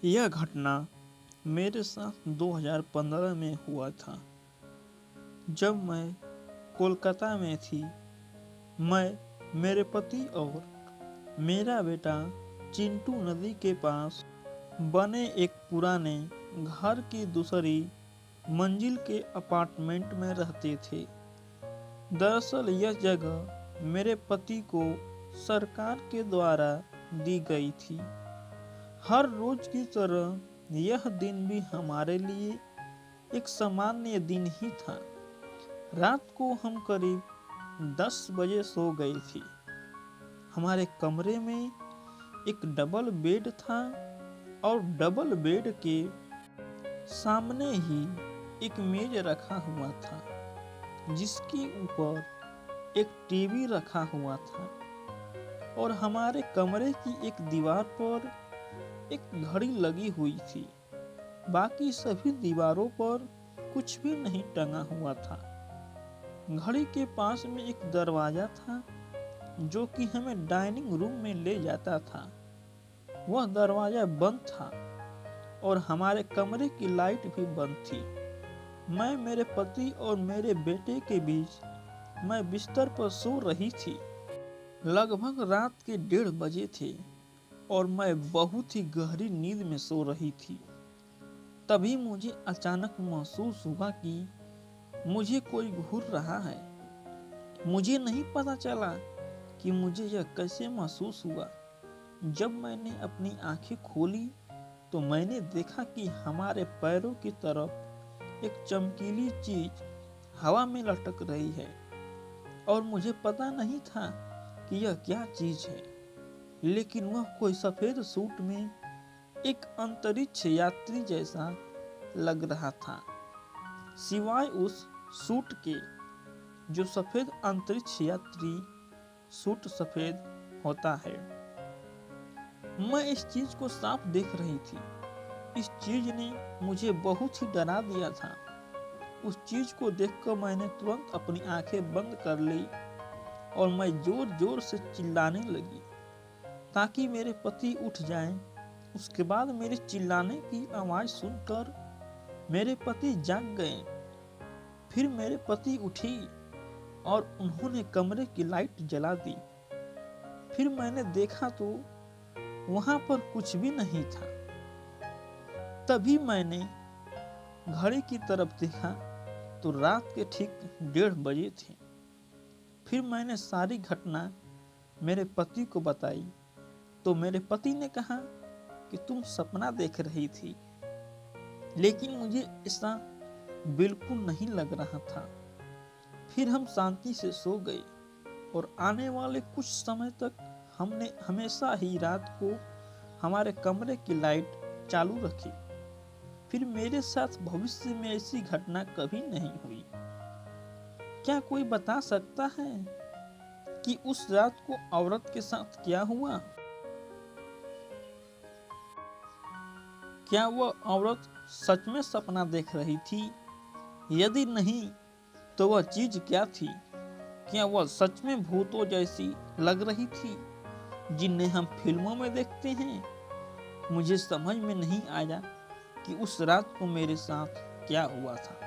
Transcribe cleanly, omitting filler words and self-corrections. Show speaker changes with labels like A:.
A: यह घटना मेरे साथ 2015 में हुआ था, जब मैं कोलकाता में थी। मैं, मेरे पति और मेरा बेटा चिंटू नदी के पास बने एक पुराने घर की दूसरी मंजिल के अपार्टमेंट में रहते थे। दरअसल यह जगह मेरे पति को सरकार के द्वारा दी गई थी। हर रोज की तरह यह दिन भी हमारे लिए एक सामान्य दिन ही था। रात को हम करीब 10 बजे सो गए थे। हमारे कमरे में एक डबल बेड था और डबल बेड के सामने ही एक मेज रखा हुआ था, जिसके ऊपर एक टीवी रखा हुआ था और हमारे कमरे की एक दीवार पर एक घड़ी लगी हुई थी। बाकी सभी दीवारों पर कुछ भी नहीं टंगा हुआ था। घड़ी के पास में एक दरवाजा था जो कि हमें डाइनिंग रूम में ले जाता था। वह दरवाजा बंद था और हमारे कमरे की लाइट भी बंद थी। मैं, मेरे पति और मेरे बेटे के बीच मैं बिस्तर पर सो रही थी। लगभग रात के 1:30 बजे थे और मैं बहुत ही गहरी नींद में सो रही थी। तभी मुझे अचानक महसूस हुआ कि मुझे कोई घूर रहा है। मुझे नहीं पता चला कि मुझे यह कैसे महसूस हुआ। जब मैंने अपनी आंखें खोली तो मैंने देखा कि हमारे पैरों की तरफ एक चमकीली चीज हवा में लटक रही है और मुझे पता नहीं था कि यह क्या चीज है, लेकिन वह कोई सफेद सूट में एक अंतरिक्ष यात्री जैसा लग रहा था, सिवाय उस सूट के जो सफेद अंतरिक्ष यात्री सूट सफेद होता है। मैं इस चीज को साफ देख रही थी। इस चीज ने मुझे बहुत ही डरा दिया था। उस चीज को देखकर मैंने तुरंत अपनी आंखें बंद कर ली और मैं जोर जोर से चिल्लाने लगी ताकि मेरे पति उठ जाएं। उसके बाद मेरे चिल्लाने की आवाज सुनकर मेरे पति जाग गए। फिर मेरे पति उठी और उन्होंने कमरे की लाइट जला दी। फिर मैंने देखा तो वहां पर कुछ भी नहीं था। तभी मैंने घड़ी की तरफ देखा तो रात के ठीक 1:30 बजे थे। फिर मैंने सारी घटना मेरे पति को बताई तो मेरे पति ने कहा कि तुम सपना देख रही थी, लेकिन मुझे ऐसा बिल्कुल नहीं लग रहा था। फिर हम शांति से सो गए और आने वाले कुछ समय तक हमने हमेशा ही रात को हमारे कमरे की लाइट चालू रखी। फिर मेरे साथ भविष्य में ऐसी घटना कभी नहीं हुई। क्या कोई बता सकता है कि उस रात को औरत के साथ क्या हुआ? क्या वह औरत सच में सपना देख रही थी? यदि नहीं तो वह चीज क्या थी? क्या वह सच में भूतों जैसी लग रही थी जिन्हें हम फिल्मों में देखते हैं? मुझे समझ में नहीं आया कि उस रात को मेरे साथ क्या हुआ था।